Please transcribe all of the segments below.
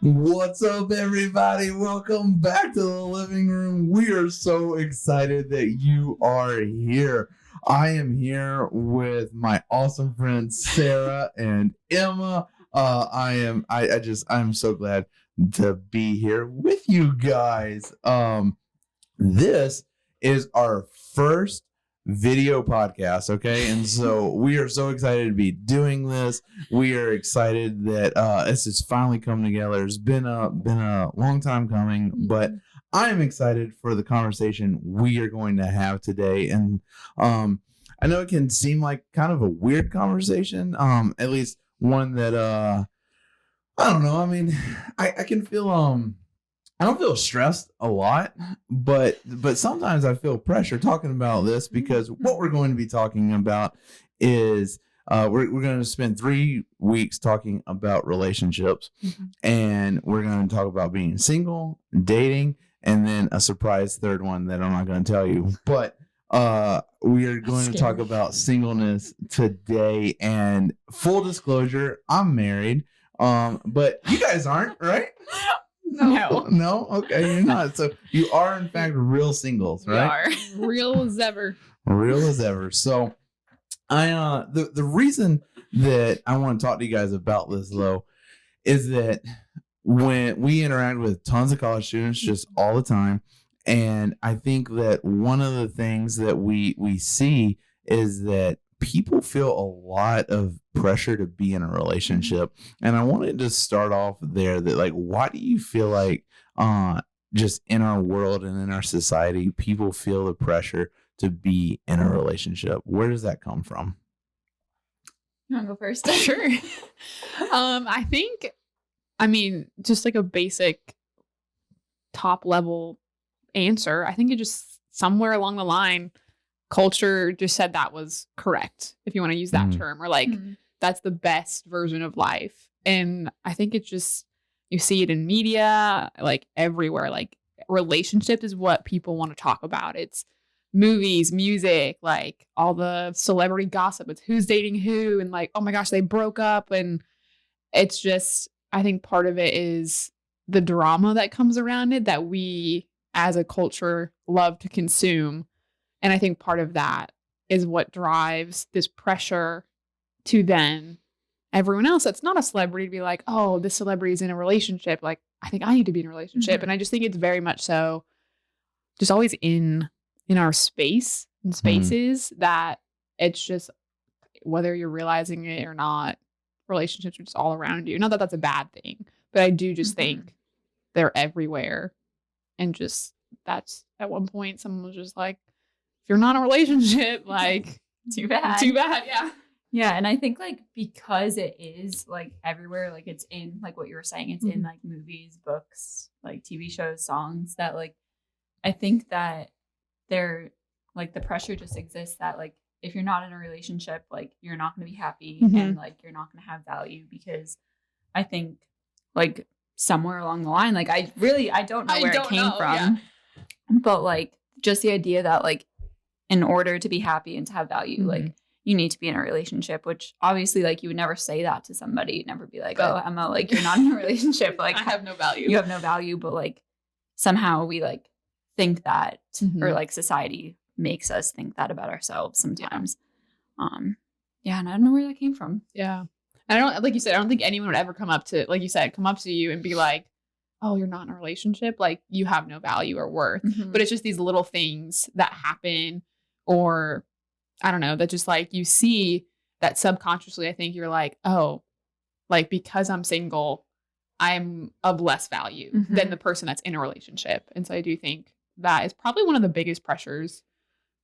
What's up, everybody? Welcome back to the living room. We are so excited that you are here. I am here with my awesome friends Sarah and Emma. I'm so glad to be here with you guys. This is our first video podcast, okay? And so we are so excited to be doing this. We are excited that this has finally come together. It's been a long time coming, but I'm excited for the conversation we are going to have today. And I know it can seem like kind of a weird conversation, at least one that I don't know. I mean, I can feel I don't feel stressed a lot, but sometimes I feel pressure talking about this because what we're going to be talking about is we're going to spend 3 weeks talking about relationships, and we're going to talk about being single, dating, and then a surprise third one that I'm not going to tell you. But we are going to talk about singleness today. And full disclosure, I'm married, but you guys aren't, right? No. Okay, you're not. So you are, in fact, real singles, right? We are real as ever. Real as ever. So, the reason that I want to talk to you guys about this, though, is that when we interact with tons of college students just all the time, and I think that one of the things that we see is that people feel a lot of pressure to be in a relationship. And I wanted to start off there that, like, why do you feel like just in our world and in our society, people feel the pressure to be in a relationship? Where does that come from? You want to go first? Sure. I mean, just like a basic top level answer, I think it just somewhere along the line, culture just said that was correct, if you want to use that term, or like that's the best version of life. And I think it's just, you see it in media, like everywhere. Like relationship is what people want to talk about. It's movies, music, like all the celebrity gossip. It's who's dating who, and like, oh my gosh, they broke up. And it's just, I think part of it is the drama that comes around it that we as a culture love to consume. And I think part of that is what drives this pressure to then everyone else that's not a celebrity to be like, oh, this celebrity is in a relationship. Like, I think I need to be in a relationship. And I just think it's very much so just always in our spaces that it's just, whether you're realizing it or not, relationships are just all around you. Not that that's a bad thing, but I do just think they're everywhere. And just, that's at one point someone was just like, if you're not in a relationship, like, too bad. Yeah. And I think like, because it is like everywhere, like it's in like what you were saying, it's in like movies, books, like TV shows, songs, that like, I think that they're like, the pressure just exists that like, if you're not in a relationship, like you're not going to be happy and like, you're not going to have value. Because I think like somewhere along the line, like I don't know where it came from, but like just the idea that like, in order to be happy and to have value, like you need to be in a relationship, which obviously like you would never say that to somebody. You'd never be like, oh, Emma, like you're not in a relationship. Like I have no value. You have no value. But like somehow we like think that or like society makes us think that about ourselves sometimes. And I don't know where that came from. Yeah. And I don't, like you said, I don't think anyone would ever come up to you and be like, oh, you're not in a relationship. Like you have no value or worth. But it's just these little things that happen, or I don't know, that just like you see that subconsciously, I think you're like, oh, like because I'm single, I'm of less value than the person that's in a relationship. And so I do think that is probably one of the biggest pressures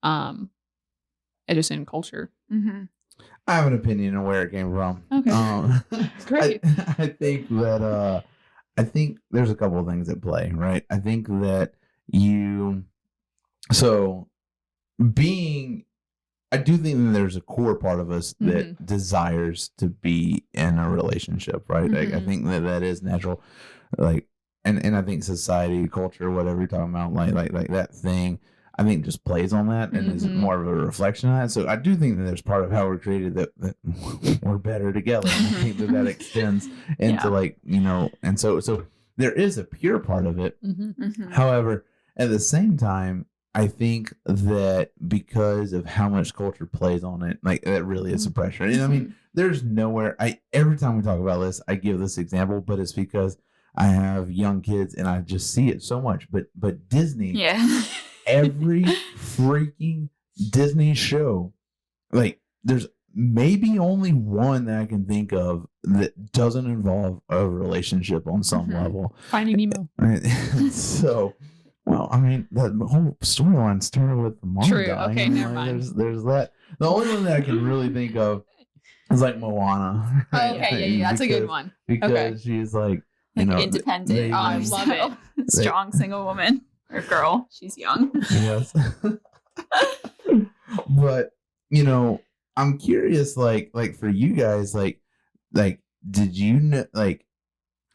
just in culture. I have an opinion on where it came from. Okay. Great. I think that I think there's a couple of things at play, right? I think that I do think that there's a core part of us that desires to be in a relationship, right? Like, I think that is natural, like, and I think society, culture, whatever you're talking about, like that thing, I think just plays on that and is more of a reflection of that. So I do think that there's part of how we're created that we're better together. And I think that extends into like, you know, and so there is a pure part of it. However, at the same time, I think that because of how much culture plays on it, like that really is a pressure. And I mean, there's nowhere every time we talk about this, I give this example, but it's because I have young kids and I just see it so much. But Disney, every freaking Disney show, like there's maybe only one that I can think of that doesn't involve a relationship on some level. Finding Nemo. Right? So, well, I mean, the whole storyline started with the mom dying. Okay, never mind. There's that. The only one that I can really think of is like Moana. Right? Okay, yeah, that's a good one. Because she's like, you know, independent. I love it. Strong single woman or girl. She's young. Yes. But, you know, I'm curious, like for you guys, like, did you know, like,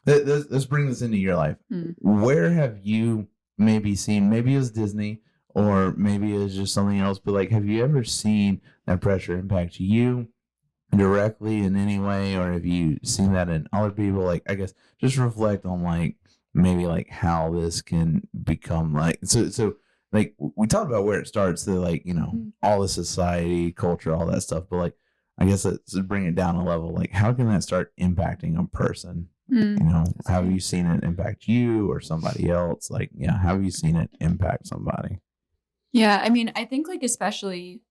let's bring this into your life. Where have you maybe seen, maybe it was Disney or maybe it was just something else, but like, have you ever seen that pressure impact you directly in any way, or have you seen that in other people? Like, I guess just reflect on like maybe like how this can become like so like we talked about where it starts, the like, you know, all the society, culture, all that stuff, but like I guess let's bring it down a level. Like, how can that start impacting a person? You know, have you seen it impact you or somebody else? Like, yeah, how have you seen it impact somebody? Yeah, I mean, I think like especially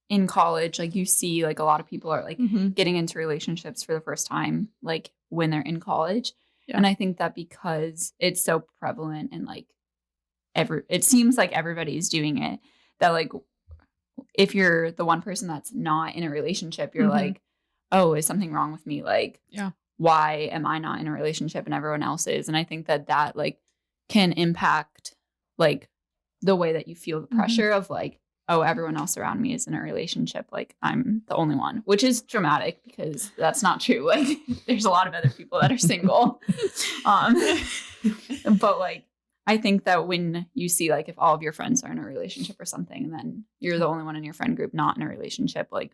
in college, like you see like a lot of people are like getting into relationships for the first time, like when they're in college. And I think that because it's so prevalent and like it seems like everybody's doing it, that like if you're the one person that's not in a relationship, you're like, oh, is something wrong with me? Like, why am I not in a relationship and everyone else is? And I think that like can impact like the way that you feel the pressure of like, oh, everyone else around me is in a relationship. Like I'm the only one, which is dramatic because that's not true. Like there's a lot of other people that are single. But like, I think that when you see like if all of your friends are in a relationship or something, and then you're the only one in your friend group not in a relationship, like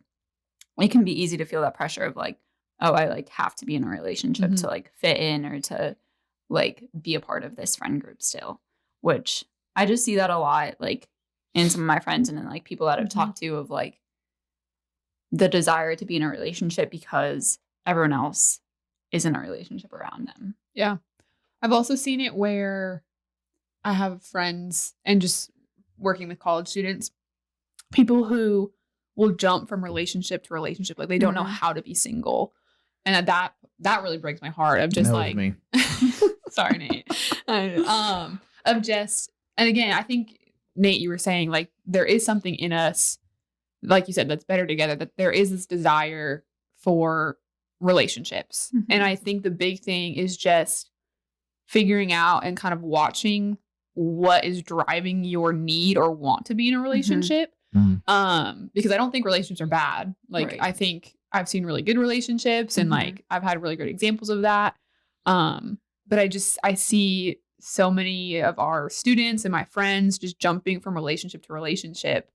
it can be easy to feel that pressure of like, oh, I like have to be in a relationship to like fit in or to like be a part of this friend group still, which I just see that a lot, like in some of my friends and then like people that I've talked to of like the desire to be in a relationship because everyone else is in a relationship around them. Yeah. I've also seen it where I have friends and just working with college students, people who will jump from relationship to relationship. Like they don't know how to be single. And that really breaks my heart of just like, me. Sorry, Nate. Of just, and again, I think Nate, you were saying like there is something in us, like you said, that's better together, that there is this desire for relationships. And I think the big thing is just figuring out and kind of watching what is driving your need or want to be in a relationship. Because I don't think relationships are bad. Like I think I've seen really good relationships and like I've had really good examples of that. But I see so many of our students and my friends just jumping from relationship to relationship.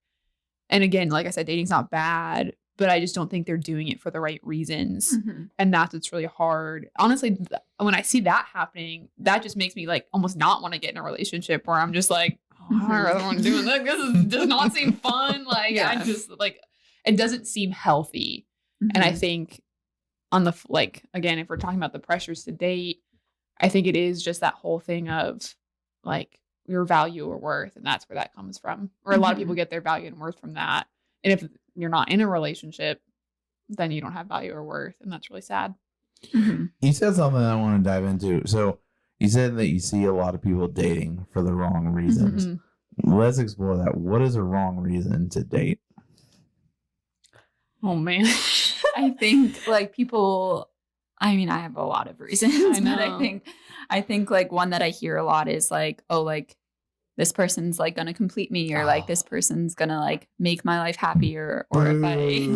And again, like I said, dating's not bad, but I just don't think they're doing it for the right reasons. And that's what's really hard. Honestly, when I see that happening, that just makes me like almost not want to get in a relationship where I'm just like, oh, I really want to do this. This does not seem fun. Like I just like, it doesn't seem healthy. And I think on the, like, again, if we're talking about the pressures to date, I think it is just that whole thing of like your value or worth. And that's where that comes from. Or a lot of people get their value and worth from that. And if you're not in a relationship, then you don't have value or worth. And that's really sad. You said something I want to dive into. So you said that you see a lot of people dating for the wrong reasons. Let's explore that. What is a wrong reason to date? Oh, man. I think like people, I mean, I have a lot of reasons, but I think like one that I hear a lot is like, oh, like this person's like going to complete me, or like this person's going to like make my life happier, or if I,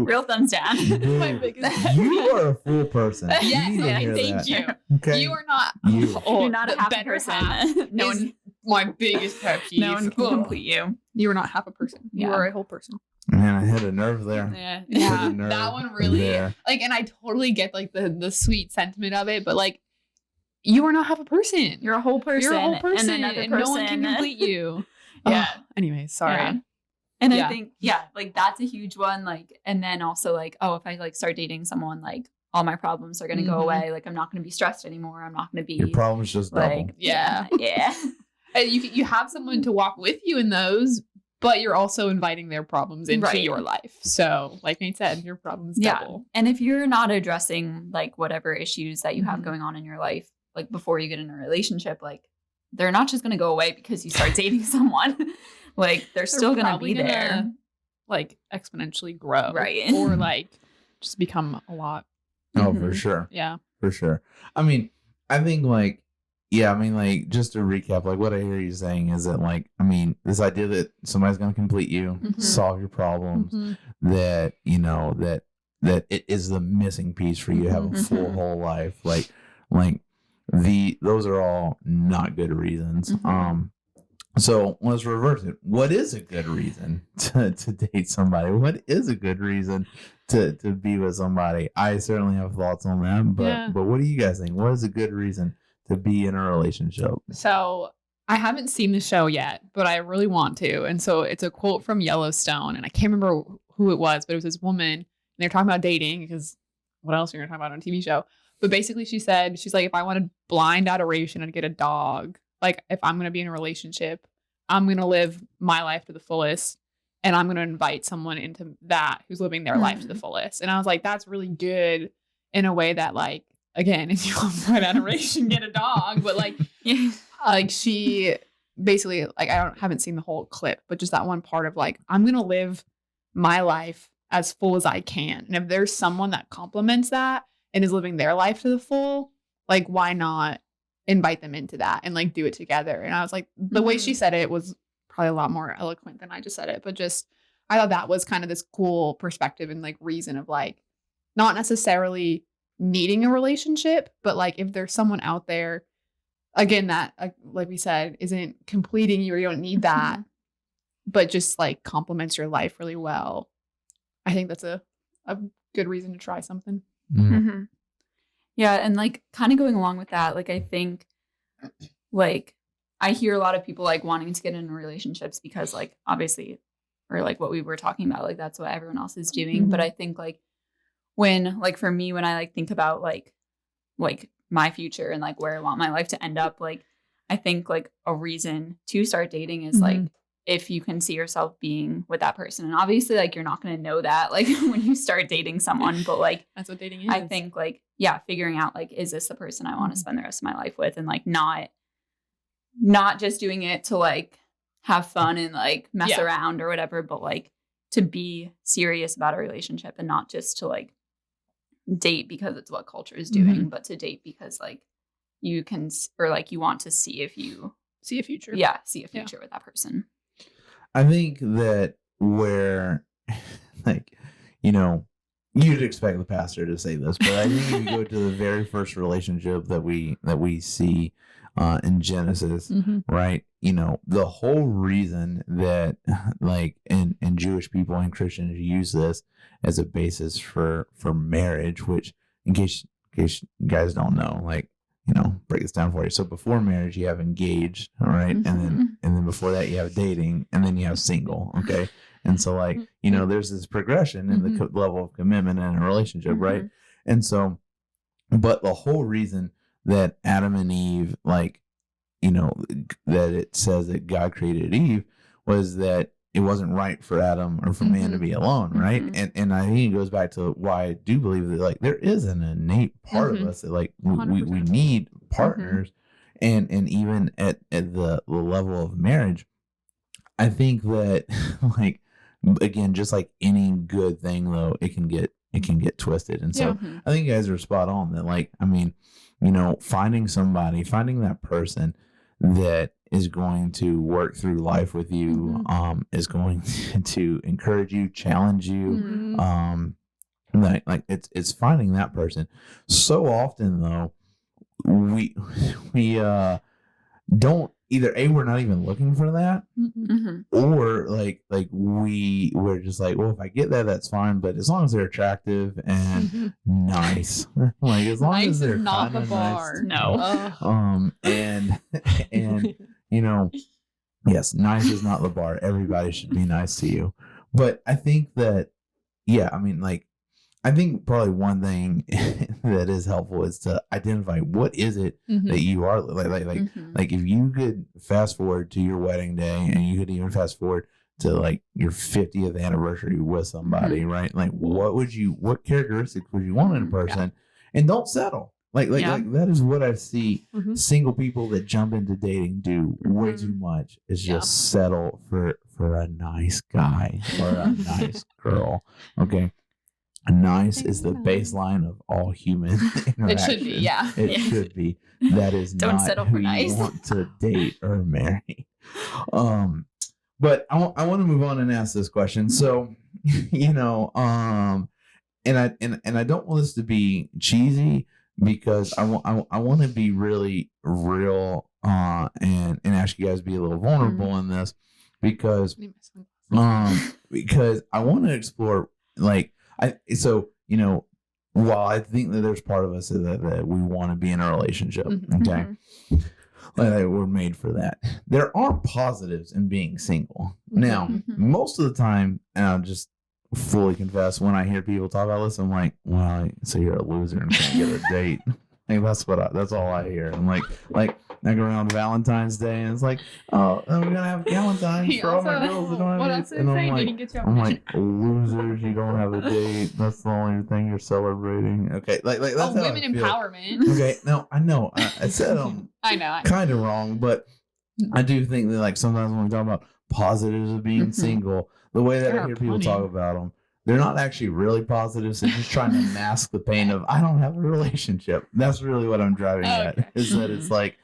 real thumbs down. My biggest You are a fool person. Yes, thank you. Okay. You are not. You're not a happy person. No one my biggest pet peeve. No one can Ugh. complete you. You are not half a person. You Yeah. are a whole person. Man, I hit a nerve there. Yeah. Yeah, nerve that one really there. like, and I totally get like the sweet sentiment of it, but like, you are not half a person. You're a whole person. You're a whole person, And another and person. no one can complete you. Yeah. Oh, anyway, sorry. Yeah. And Yeah. I think, yeah, like that's a huge one. Like, and then also like, oh, if I like start dating someone, like all my problems are going to go Mhm. away. Like, I'm not going to be stressed anymore. I'm not going to be Your problem's just double. like, Yeah. Yeah. And you have someone to walk with you in those, but you're also inviting their problems into Right. your life. So, like Nate said, your problems double. And if you're not addressing like whatever issues that you have Mhm. going on in your life, like before you get in a relationship, like they're not just going to go away because you start dating someone. Like they're still going to probably be gonna, there. like exponentially grow, Right. Or like just become a lot. Oh, for Mhm. sure. Yeah. For sure. I mean, I think like, yeah, I mean, like, just to recap, like, what I hear you saying is that, like, I mean, this idea that somebody's going to complete you, Mhm. solve your problems, Mhm. that, you know, that it is the missing piece for you to have a Mhm. full whole life. Like, those are all not good reasons. Mhm. So let's reverse it. What is a good reason to date somebody? What is a good reason to be with somebody? I certainly have thoughts on that, but Yeah. but what do you guys think? What is a good reason to be in a relationship? So I haven't seen the show yet, but I really want to. And so it's a quote from Yellowstone, and I can't remember who it was, but it was this woman, and they're talking about dating because what else are you going to talk about on a TV show? But basically, she's like, if I wanted blind adoration, I'd get a dog. Like, if I'm going to be in a relationship, I'm going to live my life to the fullest, and I'm going to invite someone into that who's living their life to the fullest. And I was like, that's really good in a way that, like, again, if you want blind adoration, get a dog. But like, Yeah. like she basically, like, haven't seen the whole clip, but just that one part of like, I'm going to live my life as full as I can. And if there's someone that complements that and is living their life to the full, like, why not invite them into that and like do it together? And I was like, the way she said it was probably a lot more eloquent than I just said it, but just, I thought that was kind of this cool perspective and like reason of like, not necessarily needing a relationship, but like if there's someone out there, again, that like we said, isn't completing you or you don't need that, but just like complements your life really well, I think that's a good reason to try something. Mm-hmm. Yeah, and like kind of going along with that, like I think like I hear a lot of people like wanting to get into relationships because like obviously, or like what we were talking about, like that's what everyone else is doing. Mhm. But I think like when like for me, when I like think about like my future and like where I want my life to end up, like I think like a reason to start dating is like if you can see yourself being with that person. And obviously like you're not going to know that like when you start dating someone, but like That's what dating is. I think like, yeah, figuring out like, is this the person I want to spend the rest of my life with? And like not just doing it to like have fun and like mess around or whatever, but like to be serious about a relationship and not just to like date because it's what culture is doing, but to date because like you can, or like you want to see if you see a future. Yeah, see a future with that person. I think that where, like, you know, you'd expect the pastor to say this, but I think if you go to the very first relationship that we see in Genesis, right? You know, the whole reason that like and Jewish people and Christians use this as a basis for marriage, which in case you guys don't know, like, you know, break this down for you. So before marriage, you have engaged, all right, and then before that, you have dating, and then you have single, okay. And so, like, you know, there's this progression in the level of commitment in a relationship, right? And so, but the whole reason that Adam and Eve, like, you know, that it says that God created Eve was that it wasn't right for Adam or for man to be alone, right? And I think it goes back to why I do believe that like there is an innate part of us that like we need partners, and even at the level of marriage, I think that like again, just like any good thing though, it can get twisted, and so I think you guys are spot on that. Like, I mean, you know, finding that person that is going to work through life with you, is going to encourage you, challenge you, like it's finding that person. So often though, we don't either we're not even looking for that, Mm-hmm. or we're just like, well, if I get that, that's fine, but as long as they're attractive and nice, like as long Nice as they're is not the kinda bar. nice. No. And yes, nice is not the bar. Everybody should be nice to you. But I think that, I think probably one thing that is helpful is to identify what is it that you are like if you could fast forward to your wedding day, and you could even fast forward to like your 50th anniversary with somebody, right? Like what characteristics would you want in a person? And don't settle. Like that is what I see single people that jump into dating do way too much, is just settle for a nice guy or a nice girl. Okay. Nice is the baseline of all human interaction. It should be, yeah. It should be. That is Don't not settle who for nice. you want to date or marry. But I want to move on and ask this question. So, and I don't want this to be cheesy, because I want to be really real and ask you guys to be a little vulnerable in this, because I want to explore while I think that there's part of us that we want to be in a relationship, okay, like we're made for that. There are positives in being single. Now, most of the time, and I'll just fully confess, when I hear people talk about this, I'm like, well, so you're a loser and can't get a date. Like that's all I hear. I'm like I go around Valentine's Day, and it's like, oh, we're gonna have Valentine's for all my girls that don't have dates. And I'm like, losers, you don't have a date. That's the only thing you're celebrating. Okay, like that's how women empowerment. Okay, no, I know. I said I know. kind of wrong, but I do think that like sometimes when we talk about positives of being single, the way that I hear people talk about them, they're not actually really positives. They're just trying to mask the pain of, I don't have a relationship. That's really what I'm driving at. Is that it's like,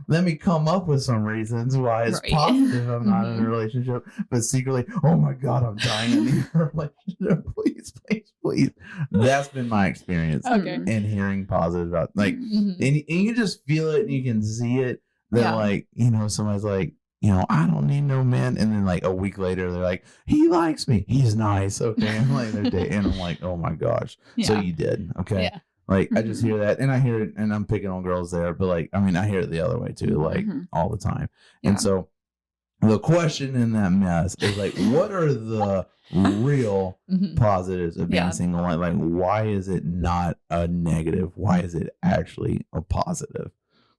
let me come up with some reasons why it's positive I'm not in a relationship, but secretly, oh my God, I'm dying to be in a relationship. Please. That's been my experience in hearing positive about and you just feel it and you can see it that somebody's like, I don't need no man. And then like a week later, they're like, he likes me. He's nice. Okay. And like they're dating. And I'm like, oh my gosh. Yeah. So you did. Okay. Yeah. Like I just hear that, and I hear it, and I'm picking on girls there, but like, I hear it the other way too, like all the time. Yeah. And so the question in that mess is like, what are the real positives of being single? Like, why is it not a negative? Why is it actually a positive?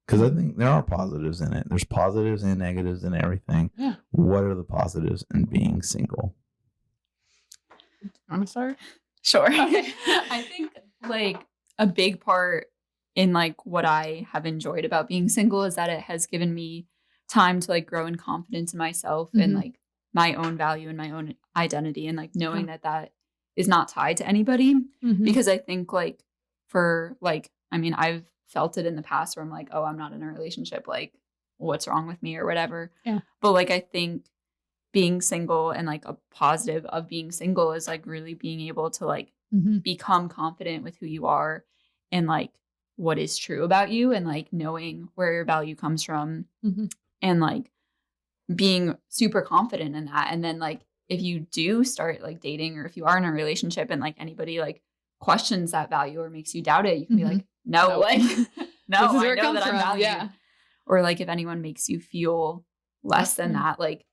Because I think there are positives in it. There's positives and negatives in everything. Yeah. What are the positives in being single? You want to start? Sure. I think like a big part in like what I have enjoyed about being single is that it has given me time to like grow in confidence in myself and like my own value and my own identity, and like knowing that is not tied to anybody. Because I think like for like, I've felt it in the past where I'm like, oh, I'm not in a relationship, like what's wrong with me or whatever. Yeah. But like I think being single and like a positive of being single is like really being able to like become confident with who you are and like what is true about you, and like knowing where your value comes from and like being super confident in that. And then like if you do start like dating, or if you are in a relationship and like anybody like questions that value or makes you doubt it, you can be like, no, like no, this is where I know that I'm valued. Yeah. Or like if anyone makes you feel less than that, like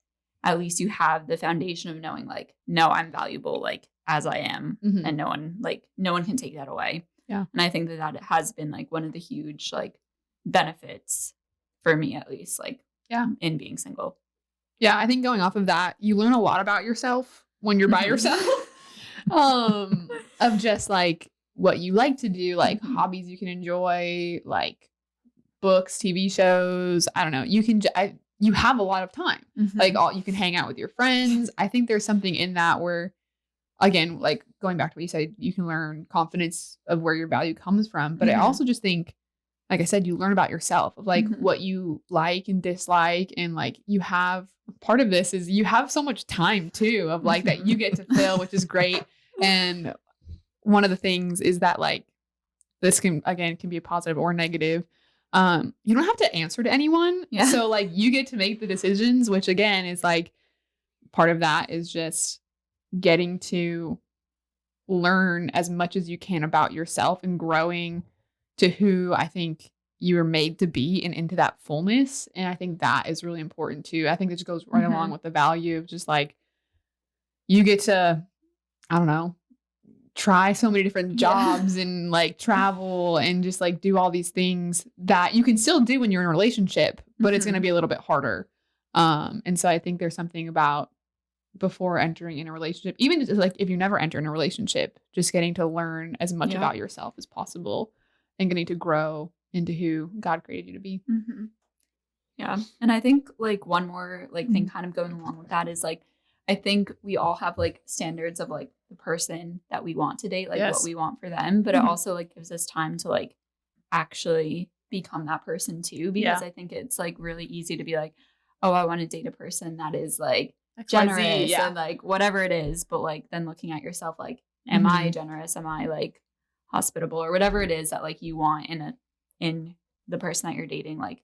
at least you have the foundation of knowing like, no, I'm valuable like as I am, and no one can take that away. Yeah. And I think that has been like one of the huge like benefits for me, at least, like in being single. Yeah, I think going off of that, you learn a lot about yourself when you're by yourself. Of just like what you like to do, like hobbies you can enjoy, like books, TV shows. I don't know. You have a lot of time. Like you can hang out with your friends. I think there's something in that where, again, like going back to what you said, you can learn confidence of where your value comes from. But I also just think, like I said, you learn about yourself, of like what you like and dislike. And like you have part of this is you have so much time too, of like that you get to fill, which is great. And one of the things is that like this can be a positive or negative. you don't have to answer to anyone. Yeah. So like you get to make the decisions, which again is like part of that is just getting to learn as much as you can about yourself and growing to who I think you were made to be and into that fullness. And I think that is really important too. I think this goes right along with the value of just like you get to, I don't know, try so many different jobs and like travel and just like do all these things that you can still do when you're in a relationship, but it's going to be a little bit harder. And so I think there's something about before entering in a relationship, even just like if you never enter in a relationship, just getting to learn as much about yourself as possible and getting to grow into who God created you to be. Yeah. And I think like one more like thing kind of going along with that is like, I think we all have like standards of like the person that we want to date, like what we want for them. But it also like gives us time to like actually become that person too. Because I think it's like really easy to be like, oh, I want to date a person that is like generous and like whatever it is. But like then looking at yourself, like, am I generous? Am I like hospitable or whatever it is that like you want in the person that you're dating, like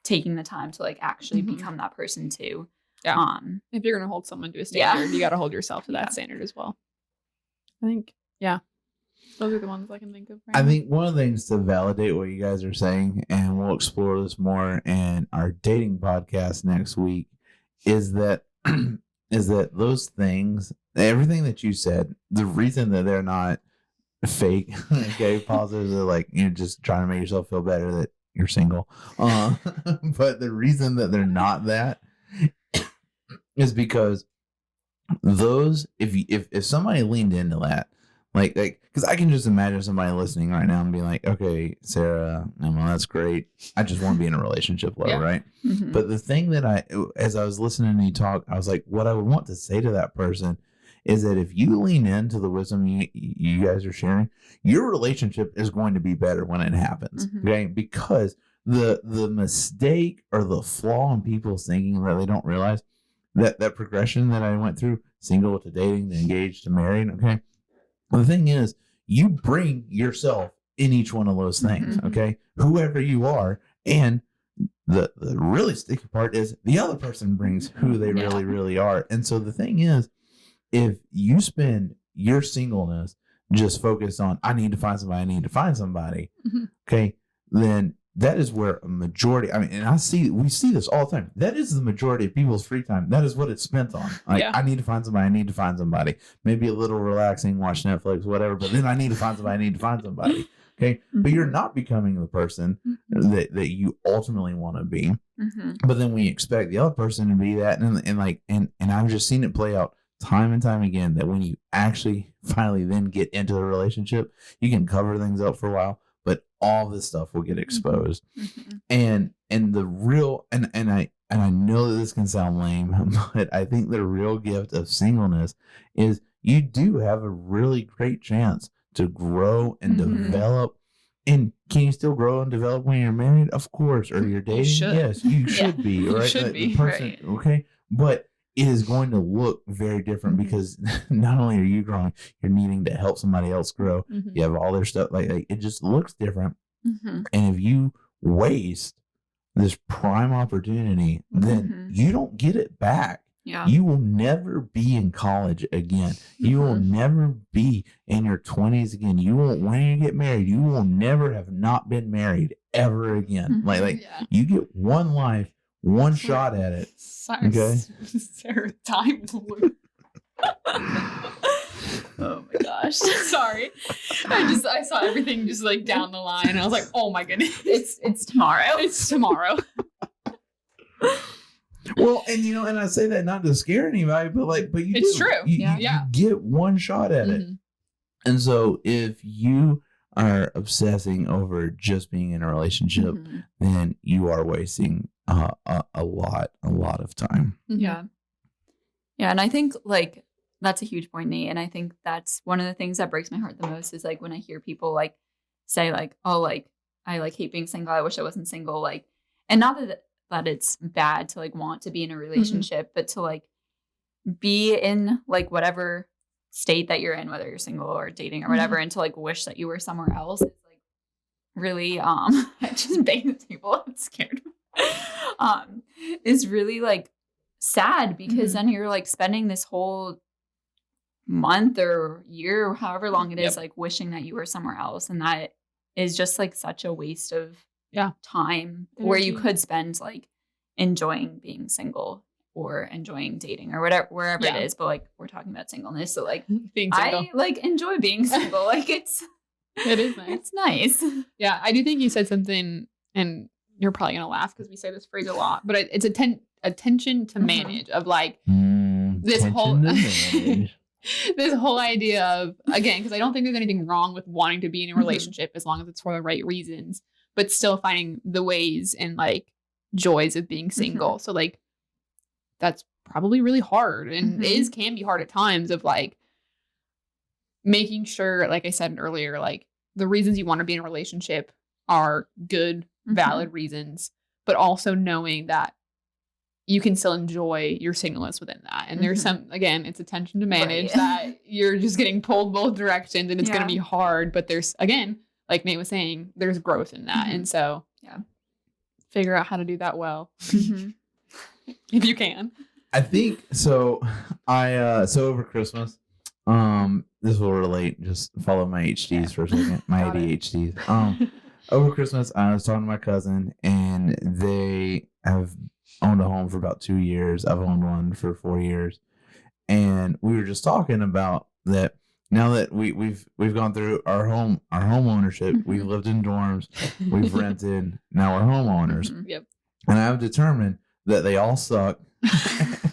taking the time to like actually become that person too. Yeah. If you're going to hold someone to a standard, you got to hold yourself to that standard as well. I think, those are the ones I can think of. I think one of the things to validate what you guys are saying, and we'll explore this more in our dating podcast next week, is that those things, everything that you said, the reason that they're not fake, okay, positive, they're like you're just trying to make yourself feel better that you're single. But the reason that they're not that is because those, if somebody leaned into that, like because I can just imagine somebody listening right now and being like, okay, Sarah, well, that's great. I just want to be in a relationship, right? But the thing that as I was listening to you talk, I was like, what I would want to say to that person is that if you lean into the wisdom you guys are sharing, your relationship is going to be better when it happens, okay? Because the mistake or the flaw in people's thinking that they don't realize that progression that I went through, single to dating to engaged to married, okay? The thing is, you bring yourself in each one of those things, okay? Whoever you are, and the really sticky part is the other person brings who they really, really are. And so the thing is, if you spend your singleness just focused on, I need to find somebody, okay, then that is where a majority, I mean, and we see this all the time. That is the majority of people's free time. That is what it's spent on. Like, I need to find somebody. Maybe a little relaxing, watch Netflix, whatever, but then I need to find somebody. Okay. But you're not becoming the person that you ultimately want to be. But then we expect the other person to be that. And I've just seen it play out time and time again that when you actually finally then get into the relationship, you can cover things up for a while, but all this stuff will get exposed. And the real, and I know that this can sound lame, but I think the real gift of singleness is you do have a really great chance to grow and develop. And can you still grow and develop when you're married? Of course. Or you're dating? Yes, you should be, right? You should be, person, right. Okay. But it is going to look very different because not only are you growing, you're needing to help somebody else grow. You have all their stuff. Like it just looks different. And if you waste this prime opportunity, then you don't get it back. You will never be in college again. You will never be in your 20s again. You won't, when you get married, you will never have not been married ever again. You get one life, one shot at it. Okay. Sarah, time loop. Oh my gosh. Sorry. I saw everything just like down the line and I was like, oh my goodness. It's tomorrow. It's tomorrow. Well, and and I say that not to scare anybody, but you it's do. True. You get one shot at it. And so if you are obsessing over just being in a relationship, then you are wasting a lot of time. Yeah. And I think like that's a huge point, Nate. And I think that's one of the things that breaks my heart the most is like when I hear people like say like, oh, like I like hate being single. I wish I wasn't single. Like, and not that it's bad to like want to be in a relationship, but to like be in like whatever state that you're in, whether you're single or dating or whatever, and to like wish that you were somewhere else is like really it just makes people scared. Is really like sad because then you're like spending this whole month or year or however long it is like wishing that you were somewhere else, and that is just like such a waste of time where you could spend like enjoying being single or enjoying dating or whatever, wherever it is. But like we're talking about singleness, so like being single. I like enjoy being single. Like it is nice. It's nice. Yeah, I do think you said something, and you're probably gonna laugh because we say this phrase a lot, but it's attention to manage of like this whole this whole idea of, again, because I don't think there's anything wrong with wanting to be in a relationship as long as it's for the right reasons, but still finding the ways and like joys of being single. So like that's probably really hard, and can be hard at times of like making sure, like I said earlier, like the reasons you want to be in a relationship are good, valid reasons, but also knowing that you can still enjoy your singleness within that. And there's some, again, it's attention to manage that you're just getting pulled both directions, and it's going to be hard, but there's, again, like Nate was saying, there's growth in that. And so figure out how to do that well if you can. I think so. So over Christmas, this will relate. Just follow my HDs for a second. My ADHDs. Over Christmas, I was talking to my cousin, and they have owned a home for about 2 years. I've owned one for 4 years, and we were just talking about that. Now that we've gone through our home ownership, we've lived in dorms, we've rented. Now we're homeowners. Yep. And I've determined that they all suck.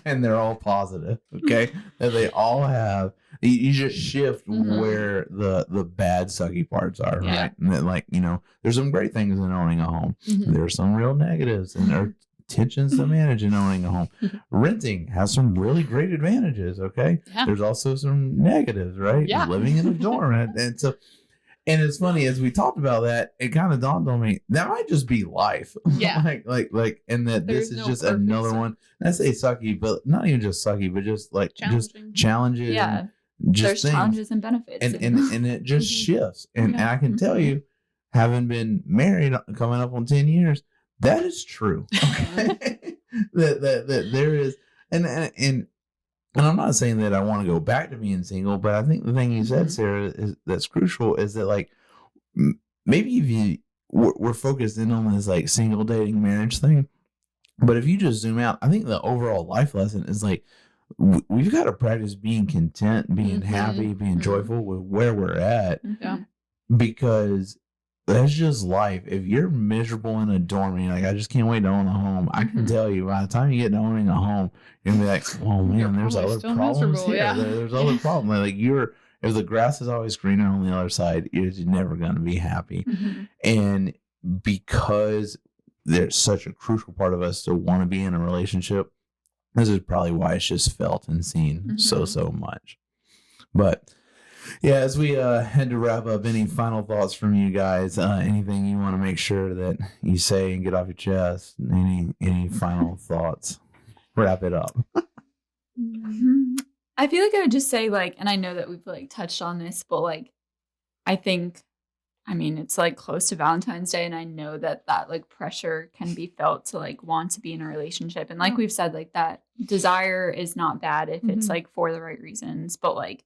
And they're all positive, okay? That they all have, you just shift where the bad sucky parts are, right? And that, like, you know, there's some great things in owning a home. There's some real negatives, and there are tensions to manage in owning a home. Renting has some really great advantages, okay? There's also some negatives, right? Living in a dorm. And so, and it's funny, as we talked about that, it kind of dawned on me, that might just be life. like, and that There's this is just another one. And I say sucky, but not even just sucky, but just like just challenges. Yeah. Just there's things. Challenges and benefits. And it just shifts. And I can tell you, having been married coming up on 10 years, that is true. Okay? that there is, and I'm not saying that I want to go back to being single, but I think the thing you said, Sarah, that's crucial is that, like, maybe if we're focused in on this like single dating marriage thing, but if you just zoom out, I think the overall life lesson is like we've got to practice being content, being happy, being joyful with where we're at, because that's just life. If you're miserable in a dorm and you're like, I just can't wait to own a home, I can tell you, by the time you get to owning a home, you're gonna be like, oh man, there's other problems here. There's other problems. Like if the grass is always greener on the other side, you're never gonna be happy. And because there's such a crucial part of us to want to be in a relationship, this is probably why it's just felt and seen so much. But yeah, as we had to wrap up, any final thoughts from you guys? Anything you want to make sure that you say and get off your chest? Any final thoughts? Wrap it up. I feel like I would just say, like, and I know that we've like touched on this, but like, I mean, it's like close to Valentine's Day, and I know that like pressure can be felt to like want to be in a relationship. And like we've said, like that desire is not bad if it's like for the right reasons, but like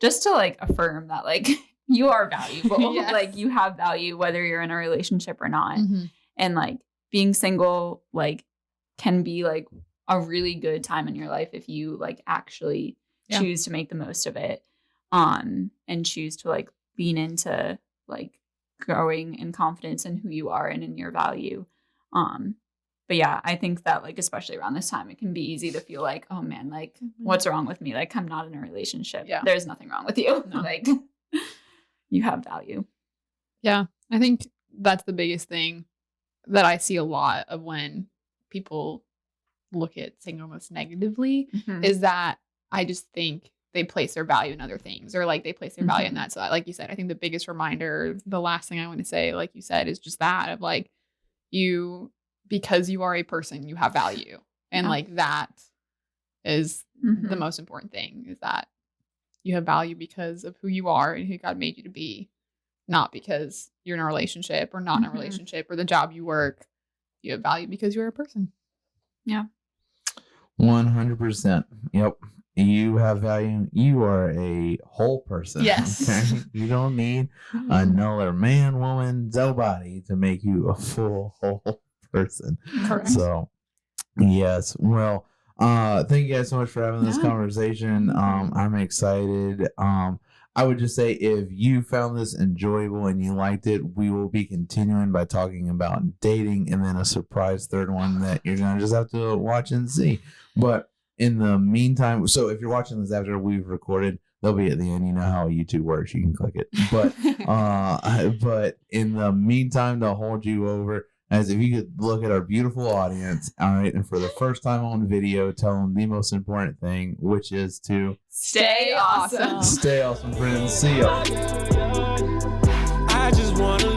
just to like affirm that like you are valuable, like you have value whether you're in a relationship or not. And like being single like can be like a really good time in your life if you like actually choose to make the most of it, and choose to like lean into like growing in confidence in who you are and in your value. But yeah, I think that like especially around this time, it can be easy to feel like, oh man, like what's wrong with me? Like I'm not in a relationship. There's nothing wrong with you. No. Like you have value. Yeah, I think that's the biggest thing that I see a lot of when people look at singleness negatively is that I just think they place their value in other things, or like they place their value in that. So like you said, I think the biggest reminder, the last thing I want to say, like you said, is just that of like because you are a person, you have value. And like that is the most important thing, is that you have value because of who you are and who God made you to be. not because you're in a relationship or not in a relationship or the job you work. You have value because you're a person. Yeah. 100%. Yep. You have value. You are a whole person. Yes. Okay? You don't need another man, woman, nobody to make you a full whole person. Correct. So, yes. Well, thank you guys so much for having this conversation. I'm excited. I would just say if you found this enjoyable and you liked it, we will be continuing by talking about dating and then a surprise third one that you're going to just have to watch and see. But in the meantime, so if you're watching this after we've recorded, they'll be at the end. You know how YouTube works. You can click it. But but in the meantime, to hold you over, as if you could look at our beautiful audience, all right, and for the first time on video, tell them the most important thing, which is to stay awesome. Stay awesome, friends. See ya. I just wanna